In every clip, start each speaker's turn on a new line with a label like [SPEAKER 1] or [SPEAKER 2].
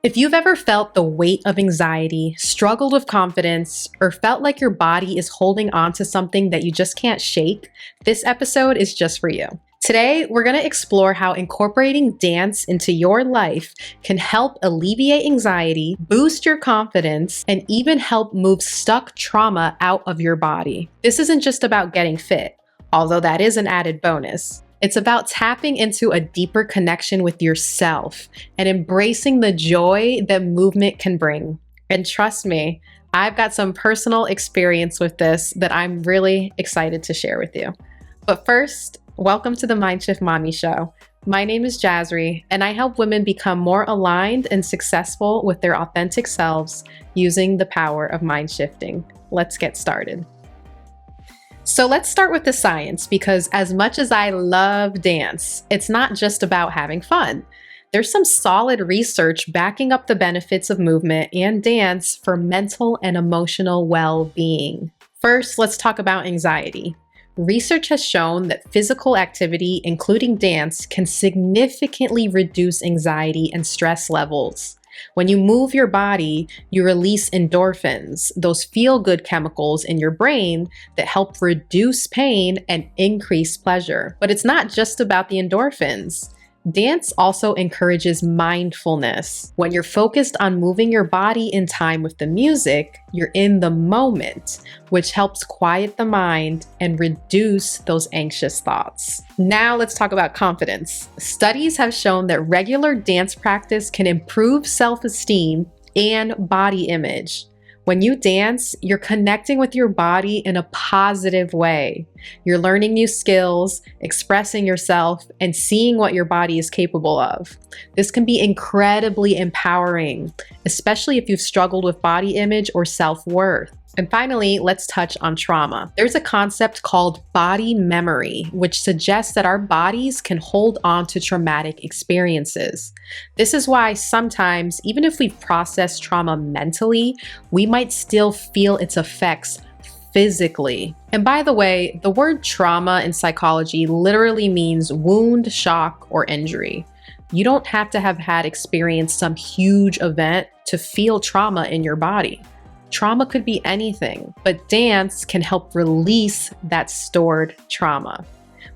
[SPEAKER 1] If you've ever felt the weight of anxiety, struggled with confidence, or felt like your body is holding on to something that you just can't shake, this episode is just for you. Today, we're going to explore how incorporating dance into your life can help alleviate anxiety, boost your confidence, and even help move stuck trauma out of your body. This isn't just about getting fit, although that is an added bonus. It's about tapping into a deeper connection with yourself and embracing the joy that movement can bring. And trust me, I've got some personal experience with this that I'm really excited to share with you. But first, welcome to the Mindshift Mami Show. My name is Jasri, and I help women become more aligned and successful with their authentic selves using the power of mind shifting. Let's get started. So let's start with the science, because as much as I love dance, it's not just about having fun. There's some solid research backing up the benefits of movement and dance for mental and emotional well-being. First, let's talk about anxiety. Research has shown that physical activity, including dance, can significantly reduce anxiety and stress levels. When you move your body, you release endorphins, those feel-good chemicals in your brain that help reduce pain and increase pleasure. But it's not just about the endorphins. Dance also encourages mindfulness. When you're focused on moving your body in time with the music, you're in the moment, which helps quiet the mind and reduce those anxious thoughts. Now let's talk about confidence. Studies have shown that regular dance practice can improve self-esteem and body image. When you dance, you're connecting with your body in a positive way. You're learning new skills, expressing yourself, and seeing what your body is capable of. This can be incredibly empowering, especially if you've struggled with body image or self-worth. And finally, let's touch on trauma. There's a concept called body memory, which suggests that our bodies can hold on to traumatic experiences. This is why sometimes, even if we've processed trauma mentally, we might still feel its effects physically. And by the way, the word trauma in psychology literally means wound, shock, or injury. You don't have to have had experienced some huge event to feel trauma in your body. Trauma could be anything, but dance can help release that stored trauma.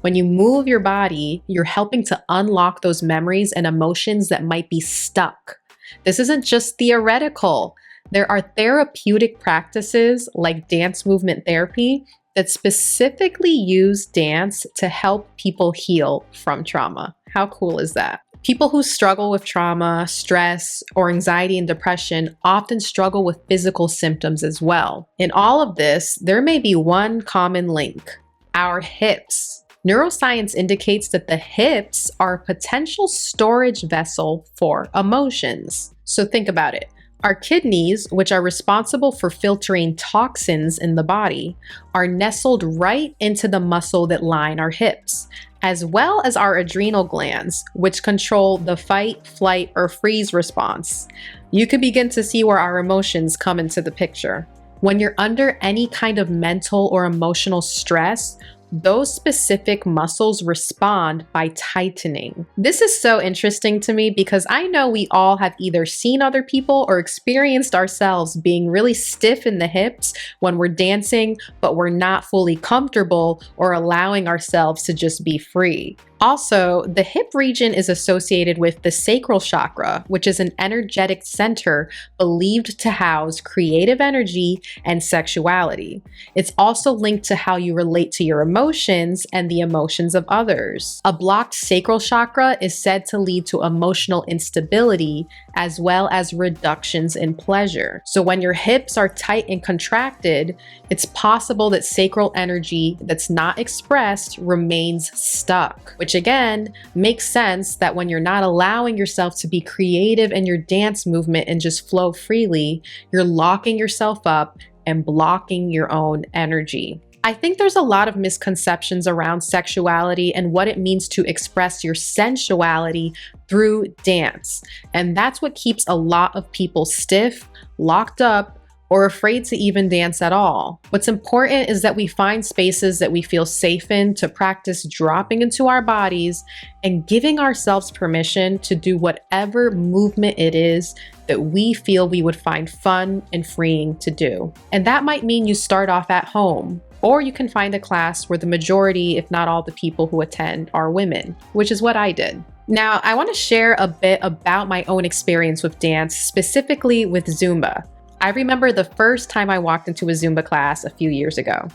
[SPEAKER 1] When you move your body, you're helping to unlock those memories and emotions that might be stuck. This isn't just theoretical. There are therapeutic practices like dance movement therapy that specifically use dance to help people heal from trauma. How cool is that? People who struggle with trauma, stress, or anxiety and depression often struggle with physical symptoms as well. In all of this, there may be one common link: our hips. Neuroscience indicates that the hips are a potential storage vessel for emotions. So think about it. Our kidneys, which are responsible for filtering toxins in the body, are nestled right into the muscle that line our hips, as well as our adrenal glands, which control the fight, flight, or freeze response. You can begin to see where our emotions come into the picture. When you're under any kind of mental or emotional stress, those specific muscles respond by tightening. This is so interesting to me because I know we all have either seen other people or experienced ourselves being really stiff in the hips when we're dancing, but we're not fully comfortable or allowing ourselves to just be free. Also, the hip region is associated with the sacral chakra, which is an energetic center believed to house creative energy and sexuality. It's also linked to how you relate to your emotions and the emotions of others. A blocked sacral chakra is said to lead to emotional instability as well as reductions in pleasure. So when your hips are tight and contracted, it's possible that sacral energy that's not expressed remains stuck, which again makes sense that when you're not allowing yourself to be creative in your dance movement and just flow freely, you're locking yourself up and blocking your own energy. I think there's a lot of misconceptions around sexuality and what it means to express your sensuality through dance. And that's what keeps a lot of people stiff, locked up, or afraid to even dance at all. What's important is that we find spaces that we feel safe in to practice dropping into our bodies and giving ourselves permission to do whatever movement it is that we feel we would find fun and freeing to do. And that might mean you start off at home, or you can find a class where the majority, if not all the people who attend are women, which is what I did. Now, I want to share a bit about my own experience with dance, specifically with Zumba. I remember the first time I walked into a Zumba class a few years ago.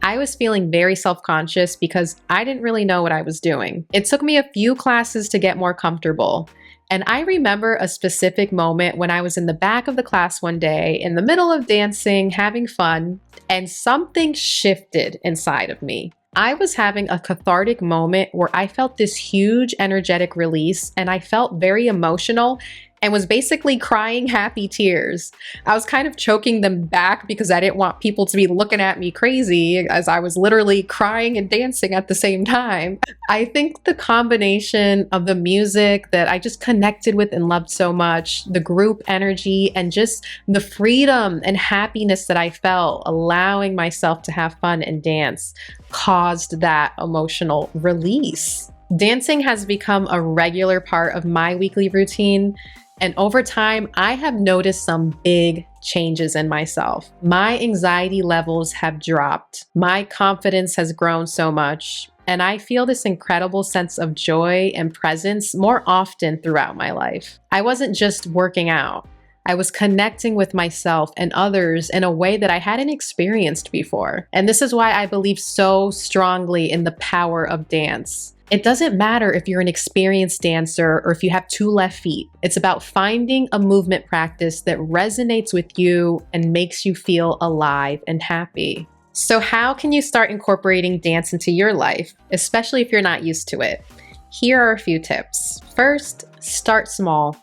[SPEAKER 1] I was feeling very self-conscious because I didn't really know what I was doing. It took me a few classes to get more comfortable. And I remember a specific moment when I was in the back of the class one day, in the middle of dancing, having fun, and something shifted inside of me. I was having a cathartic moment where I felt this huge energetic release, and I felt very emotional and was basically crying happy tears. I was kind of choking them back because I didn't want people to be looking at me crazy as I was literally crying and dancing at the same time. I think the combination of the music that I just connected with and loved so much, the group energy, and just the freedom and happiness that I felt allowing myself to have fun and dance caused that emotional release. Dancing has become a regular part of my weekly routine. And over time, I have noticed some big changes in myself. My anxiety levels have dropped. My confidence has grown so much. And I feel this incredible sense of joy and presence more often throughout my life. I wasn't just working out. I was connecting with myself and others in a way that I hadn't experienced before. And this is why I believe so strongly in the power of dance. It doesn't matter if you're an experienced dancer or if you have two left feet. It's about finding a movement practice that resonates with you and makes you feel alive and happy. So how can you start incorporating dance into your life, especially if you're not used to it? Here are a few tips. First, start small.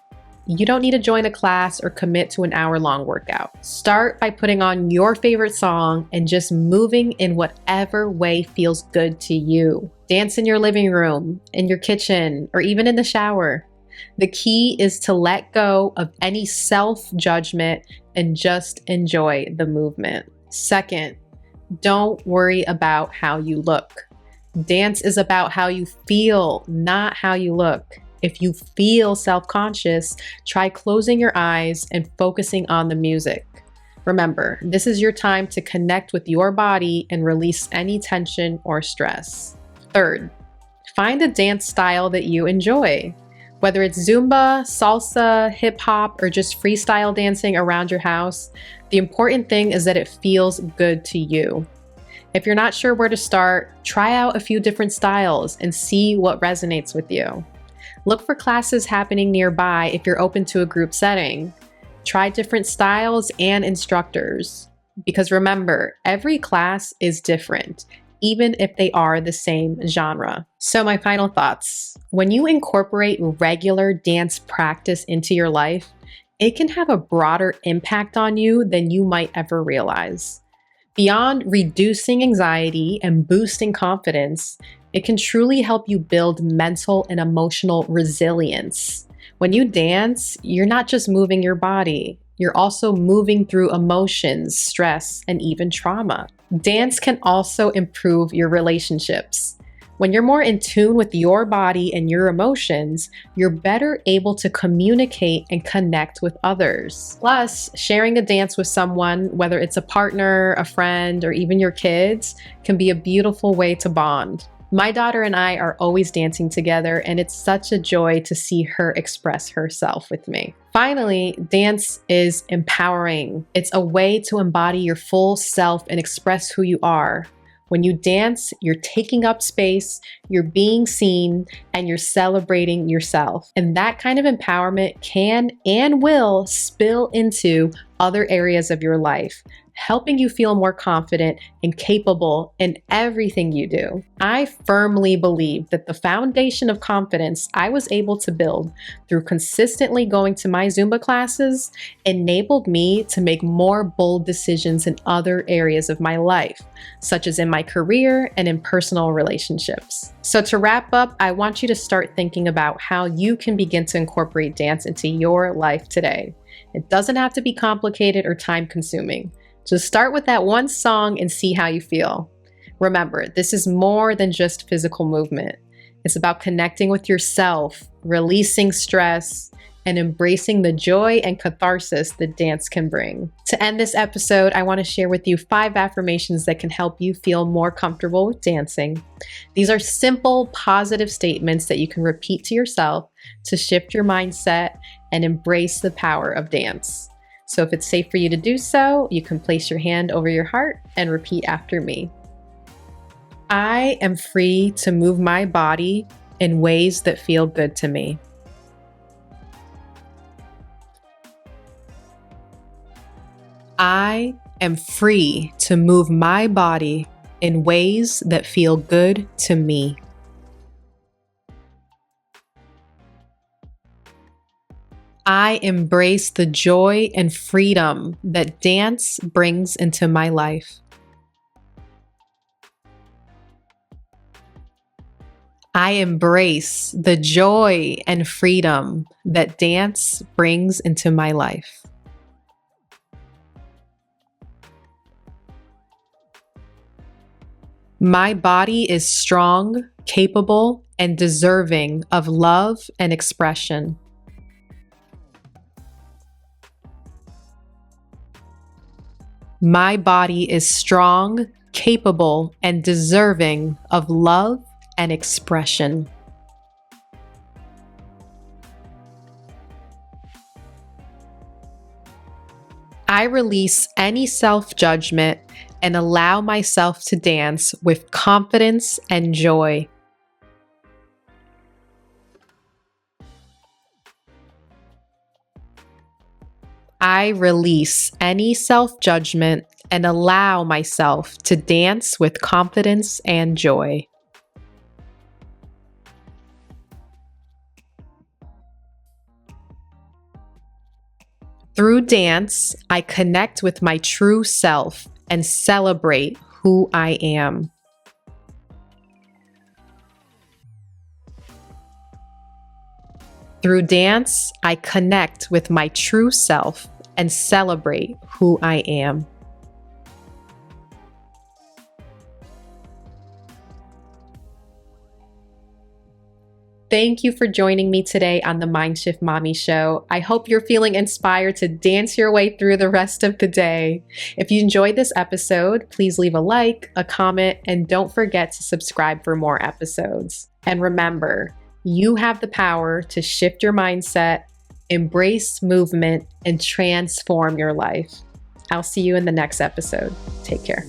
[SPEAKER 1] You don't need to join a class or commit to an hour-long workout. Start by putting on your favorite song and just moving in whatever way feels good to you. Dance in your living room, in your kitchen, or even in the shower. The key is to let go of any self-judgment and just enjoy the movement. Second, don't worry about how you look. Dance is about how you feel, not how you look. If you feel self-conscious, try closing your eyes and focusing on the music. Remember, this is your time to connect with your body and release any tension or stress. Third, find a dance style that you enjoy. Whether it's Zumba, salsa, hip hop, or just freestyle dancing around your house, the important thing is that it feels good to you. If you're not sure where to start, try out a few different styles and see what resonates with you. Look for classes happening nearby if you're open to a group setting. Try different styles and instructors. Because remember, every class is different, even if they are the same genre. So my final thoughts. When you incorporate regular dance practice into your life, it can have a broader impact on you than you might ever realize. Beyond reducing anxiety and boosting confidence, it can truly help you build mental and emotional resilience. When you dance, you're not just moving your body, you're also moving through emotions, stress, and even trauma. Dance can also improve your relationships. When you're more in tune with your body and your emotions, you're better able to communicate and connect with others. Plus, sharing a dance with someone, whether it's a partner, a friend, or even your kids, can be a beautiful way to bond. My daughter and I are always dancing together, and it's such a joy to see her express herself with me. Finally, dance is empowering. It's a way to embody your full self and express who you are. When you dance, you're taking up space, you're being seen, and you're celebrating yourself. And that kind of empowerment can and will spill into other areas of your life, helping you feel more confident and capable in everything you do. I firmly believe that the foundation of confidence I was able to build through consistently going to my Zumba classes enabled me to make more bold decisions in other areas of my life, such as in my career and in personal relationships. So to wrap up, I want you to start thinking about how you can begin to incorporate dance into your life today. It doesn't have to be complicated or time-consuming. Just start with that one song and see how you feel. Remember, this is more than just physical movement. It's about connecting with yourself, releasing stress, and embracing the joy and catharsis that dance can bring. To end this episode, I want to share with you 5 affirmations that can help you feel more comfortable with dancing. These are simple, positive statements that you can repeat to yourself to shift your mindset and embrace the power of dance. So if it's safe for you to do so, you can place your hand over your heart and repeat after me. I am free to move my body in ways that feel good to me. I am free to move my body in ways that feel good to me. I embrace the joy and freedom that dance brings into my life. I embrace the joy and freedom that dance brings into my life. My body is strong, capable, and deserving of love and expression. My body is strong, capable, and deserving of love and expression. I release any self-judgment and allow myself to dance with confidence and joy. I release any self-judgment and allow myself to dance with confidence and joy. Through dance, I connect with my true self and celebrate who I am. Through dance, I connect with my true self and celebrate who I am. Thank you for joining me today on the Mindshift Mami Show. I hope you're feeling inspired to dance your way through the rest of the day. If you enjoyed this episode, please leave a like, a comment, and don't forget to subscribe for more episodes. And remember, you have the power to shift your mindset, embrace movement, and transform your life. I'll see you in the next episode. Take care.